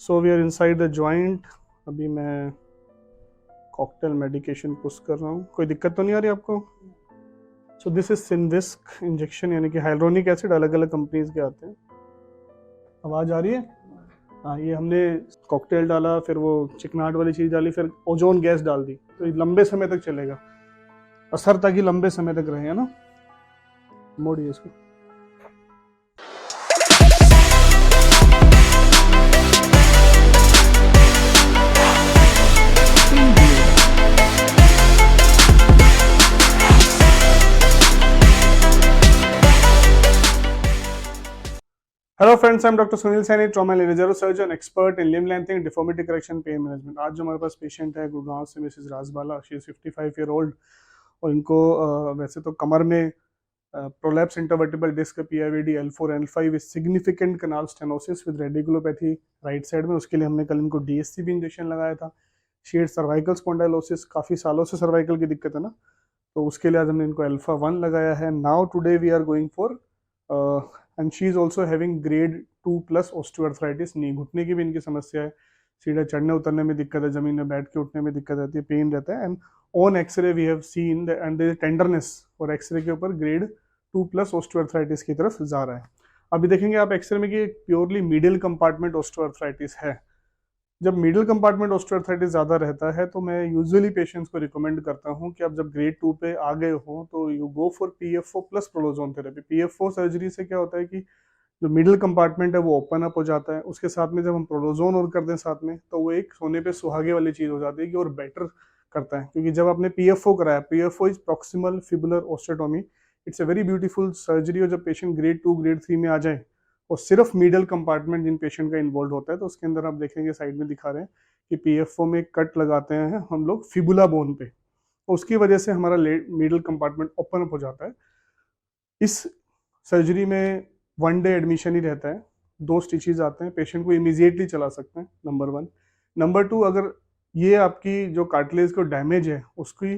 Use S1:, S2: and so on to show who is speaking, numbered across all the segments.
S1: So we are inside the joint. अभी मैं cocktail medication push कर रहा हूँ। कोई दिक्कत तो नहीं आ रही आपको? सो दिस इज सिनविस्क इंजेक्शन, यानी कि हाइलोनिक एसिड, अलग अलग कंपनीज के आते हैं। आवाज़ आ रही है? हाँ, ये हमने कॉकटेल डाला, फिर वो चिकनाहट वाली चीज़ डाली, फिर ओजोन गैस डाल दी, तो ये लंबे समय तक चलेगा, असर ताकि लंबे समय तक रहे, है ना। मोड़िए इसको। Hello friends, I am doctor Sunil Saini, trauma neuro surgeon, expert in limb lengthening, deformity correction, pain management. आज जो हमारे पास पेशेंट है गुड़गांव से, Mrs Rajbala, she is 55 year old, और इनको वैसे तो कमर में prolapse intervertebral disc, PIVD L4 L5 with significant canal stenosis with radiculopathy right side में। उसके लिए हमने कल इनको डीएससी भी इंजेक्शन लगाया था। शी हैड सर्वाइकल स्पॉन्डाइलोसिस, काफ़ी सालों से सर्वाइकल की दिक्कत है ना, तो उसके लिए आज हमने इनको अल्फा 1 लगाया है। Now today we are going for, and she is also having grade 2+ osteoarthritis. Knee घुटने की भी इनकी समस्या है, सीधा चढ़ने उतरने में दिक्कत है, जमीन में बैठ के उठने में दिक्कत रहती है, पेन रहता है। And on x-ray we have seen and there tenderness, और एक्सरे के ऊपर ग्रेड 2+ ऑस्टियोआर्थराइटिस की तरफ जा रहा है। अभी देखेंगे आप एक्सरे में कि प्योरली मिडिल कंपार्टमेंट ऑस्टियोआर्थराइटिस है। जब मिडिल कंपार्टमेंट ऑस्टियोआर्थराइटिस ज़्यादा रहता है तो मैं यूजुअली पेशेंट्स को रिकमेंड करता हूं कि आप जब ग्रेड 2 पे आ गए हो तो you go for PFO plus prolozone therapy. PFO surgery से क्या होता है कि जो मिडिल कंपार्टमेंट है वो ओपन अप हो जाता है, उसके साथ में जब हम प्रोलोजोन और कर दें साथ में, तो वो एक सोने पे सुहागे वाली चीज़ हो जाती है कि और बेटर करता है। क्योंकि जब आपने PFO कराया, PFO is proximal fibular osteotomy, it's a very beautiful surgery. और जब पेशेंट ग्रेड 2 ग्रेड 3 में आ जाए और सिर्फ मिडल कंपार्टमेंट जिन पेशेंट का इन्वॉल्व होता है, तो उसके अंदर आप देखेंगे साइड में दिखा रहे हैं कि PFO में कट लगाते हैं हम लोग फिबुला बोन पे, उसकी वजह से हमारा मिडल कंपार्टमेंट ओपन अप हो जाता है। इस सर्जरी में 1 डे एडमिशन ही रहता है, 2 स्टिचेज आते हैं, पेशेंट को इमीजिएटली चला सकते हैं, नंबर 1। नंबर 2, अगर ये आपकी जो कार्टिलेज को डैमेज है, उसकी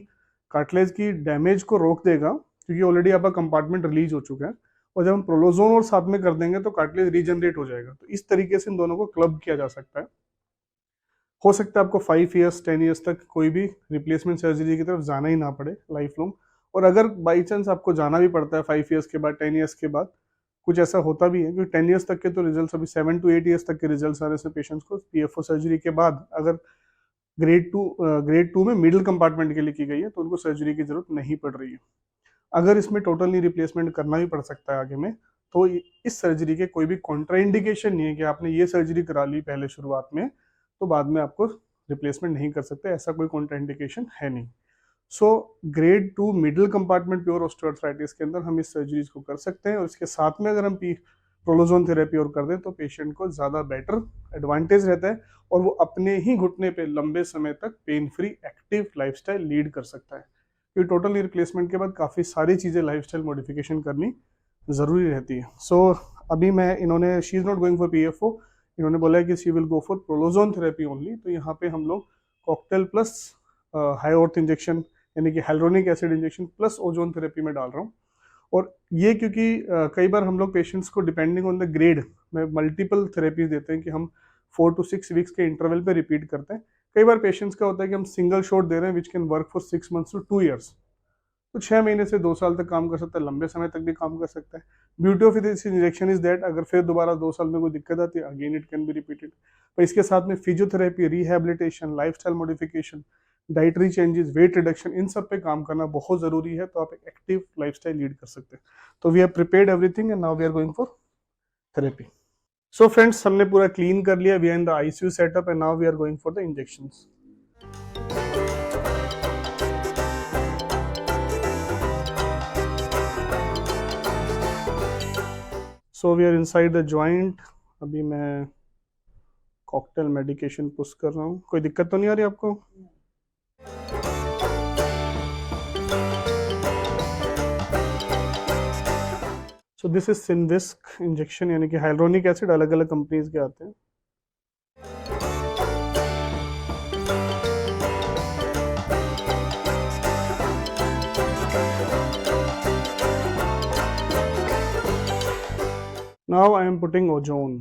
S1: कार्टिलेज की डैमेज को रोक देगा, क्योंकि ऑलरेडी आपका कंपार्टमेंट रिलीज हो चुका है, और जब हम प्रोलोजोन और साथ में कर देंगे तो कार्टिलेज रीजनरेट हो जाएगा। तो इस तरीके से इन दोनों को क्लब किया जा सकता है। हो सकता है आपको 5 ईयर्स 10 ईयर्स तक कोई भी रिप्लेसमेंट सर्जरी की तरफ जाना ही ना पड़े, लाइफ लॉन्ग। और अगर बाई चांस आपको जाना भी पड़ता है 5 ईयर्स के बाद, 10 ईयर्स के बाद, कुछ ऐसा होता भी है, क्योंकि 10 ईयर्स तक के तो रिजल्ट, अभी 7 to 8 ईयर्स तक के रिजल्ट आ रहे हैं पेशेंट्स को PFO सर्जरी के बाद। अगर ग्रेड 2 में मिडिल कंपार्टमेंट के लिए की गई है तो उनको सर्जरी की जरूरत नहीं पड़ रही है। अगर इसमें टोटल नी रिप्लेसमेंट करना भी पड़ सकता है आगे में, तो इस सर्जरी के कोई भी कॉन्ट्राइंडिकेशन नहीं है कि आपने ये सर्जरी करा ली पहले शुरुआत में तो बाद में आपको रिप्लेसमेंट नहीं कर सकते, ऐसा कोई कॉन्ट्राइंडिकेशन है नहीं। सो grade 2 middle compartment pure osteoarthritis के अंदर हम इस सर्जरीज को कर सकते हैं, और इसके साथ में अगर हम प्रोलोजोन थेरेपी और कर दें तो पेशेंट को ज़्यादा बेटर एडवांटेज रहता है, और वो अपने ही घुटने पे लंबे समय तक pain free active lifestyle lead कर सकता है। क्योंकि टोटल रिप्लेसमेंट के बाद काफ़ी सारी चीज़ें लाइफस्टाइल मॉडिफिकेशन करनी ज़रूरी रहती है। सो अभी मैं, इन्होंने, she is not going for PFO, इन्होंने बोला है कि she will go for prolozone therapy only. तो यहाँ पे हम लोग cocktail plus Hyorth injection, यानी कि hyaluronic acid injection plus ozone therapy में डाल रहा हूँ। और ये क्योंकि कई बार हम लोग पेशेंट्स को डिपेंडिंग ऑन द ग्रेड में मल्टीपल थेरेपीज देते हैं कि हम 4 to 6 वीक्स के इंटरवल पे रिपीट करते हैं। कई बार पेशेंट्स का होता है कि हम सिंगल शॉट दे रहे हैं which can work for 6 months to 2 years, तो 6 महीने से 2 साल तक काम कर सकता है, लंबे समय तक भी काम कर सकता है। Beauty of this injection is that अगर फिर दोबारा 2 साल में कोई दिक्कत आती है, again it can be repeated. पर इसके साथ में physiotherapy, rehabilitation, lifestyle modification, dietary changes, weight reduction, इन सब पे काम करना बहुत जरूरी है, तो आप एक एक्टिव लाइफस्टाइल लीड कर सकते हैं। तो we have prepared everything and now we are going for therapy. So friends, हमने पूरा क्लीन कर लिया, we are in the ICU setup and now we are going for the injections. So we are inside the joint. अभी मैं cocktail medication push कर रहा हूँ। कोई दिक्कत तो नहीं आ रही आपको? सो दिस इज सिनविस्क इंजेक्शन, यानी कि हाइलोनिक एसिड, अलग अलग कंपनीज के आते हैं। Now I am putting ozone.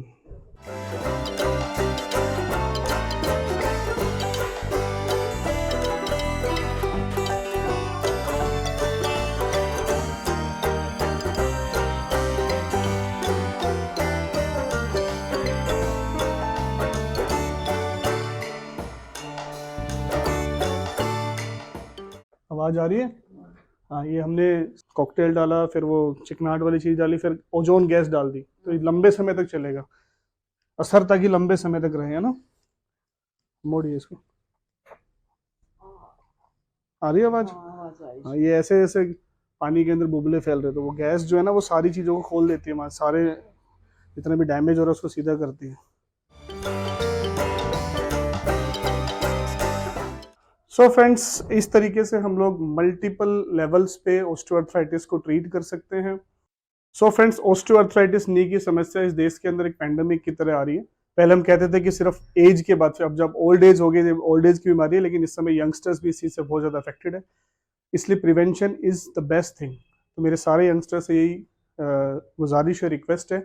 S1: आवाज़ आ रही है? हाँ, ये हमने कॉकटेल डाला, फिर वो चिकनाहट वाली चीज़ डाली, फिर ओजोन गैस डाल दी, तो ये लंबे समय तक चलेगा, असर ताकि लंबे समय तक रहे, है ना। मोड़िए इसको। आ रही है आवाज़? हाँ, ये ऐसे ऐसे पानी के अंदर बुबले फैल रहे, तो वो गैस जो है ना वो सारी चीज़ों को खोल देती है, वहाँ सारे जितना भी डैमेज हो रहा है उसको सीधा करती है। सो फ्रेंड्स, इस तरीके से हम लोग मल्टीपल लेवल्स पे ऑस्टियोआर्थराइटिस को ट्रीट कर सकते हैं। सो फ्रेंड्स, ऑस्टियोआर्थराइटिस नी की समस्या इस देश के अंदर एक पैंडेमिक की तरह आ रही है। पहले हम कहते थे कि सिर्फ एज के बाद से, अब जब ओल्ड एज हो गई, ओल्ड एज की बीमारी है, लेकिन इस समय यंगस्टर्स भी इस चीज़ से बहुत ज़्यादा अफेक्टेड है, इसलिए prevention is the best thing. तो मेरे सारे यंगस्टर्स से यही गुजारिश है, रिक्वेस्ट है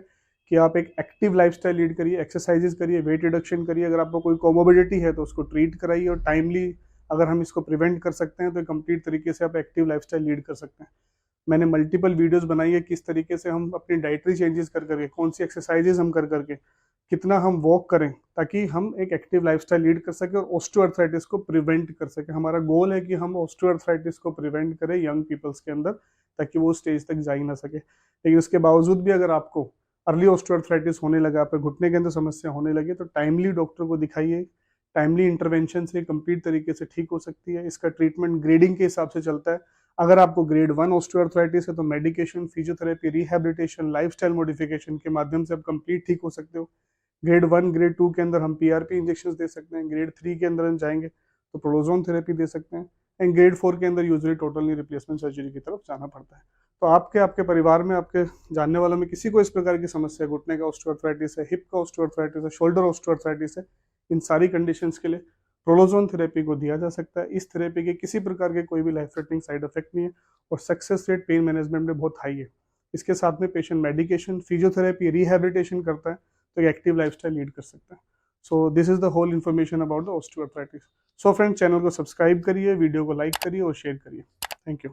S1: कि आप एक एक्टिव लाइफस्टाइल लीड करिए, एक्सरसाइजेज करिए, वेट रिडक्शन करिए, अगर आपको कोई कोमोबिडिटी है तो उसको ट्रीट कराइए, और टाइमली अगर हम इसको प्रिवेंट कर सकते हैं तो कंप्लीट तरीके से आप एक्टिव लाइफस्टाइल लीड कर सकते हैं। मैंने मल्टीपल वीडियोस बनाई है किस तरीके से हम अपनी डाइटरी चेंजेस कर करके, कौन सी एक्सरसाइजेज हम कर करके, कितना हम वॉक करें, ताकि हम एक एक्टिव लाइफस्टाइल लीड कर सके और ऑस्टियोआर्थराइटिस को प्रिवेंट कर सके। हमारा गोल है कि हम ऑस्टियोआर्थराइटिस को प्रिवेंट करें यंग पीपल्स के अंदर, ताकि वो स्टेज तक जा ही ना सके। लेकिन उसके बावजूद भी अगर आपको अर्ली ऑस्टियोआर्थराइटिस होने लगा, आपके घुटने के अंदर समस्या होने लगी, तो टाइमली डॉक्टर को दिखाइए। टाइमली इंटरवेंशन से कंप्लीट तरीके से ठीक हो सकती है। इसका ट्रीटमेंट ग्रेडिंग के हिसाब से चलता है। अगर आपको ग्रेड 1 ऑस्टियोआर्थराइटिस है तो medication, physiotherapy, rehabilitation, lifestyle modification के माध्यम से आप कंप्लीट ठीक हो सकते हो। ग्रेड 1, ग्रेड 2 के अंदर हम पीआरपी इंजेक्शन दे सकते हैं। ग्रेड 3 के अंदर हम जाएंगे तो प्रोलोजोन थेरेपी दे सकते हैं। एंड ग्रेड 4 के अंदर usually total knee replacement surgery की तरफ जाना पड़ता है। तो आपके आपके परिवार में, आपके जानने वालों में किसी को इस प्रकार की समस्या, घुटने का ऑस्टियोआर्थराइटिस है, हिप का ऑस्टियोआर्थराइटिस है, शोल्डर ऑस्टियोआर्थराइटिस है, इन सारी कंडीशंस के लिए प्रोलोजोन थेरेपी को दिया जा सकता है। इस थेरेपी के किसी प्रकार के कोई भी लाइफ थ्रेटनिंग साइड इफेक्ट नहीं है, और सक्सेस रेट पेन मैनेजमेंट में बहुत हाई है। इसके साथ में पेशेंट मेडिकेशन, फिजियोथेरेपी, रिहैबिलिटेशन करता है तो एक एक्टिव लाइफस्टाइल लीड कर सकता है। So this is the whole information about the osteoarthritis. So friend, channel को सब्सक्राइब करिए, वीडियो को लाइक करिए और शेयर करिए। Thank you.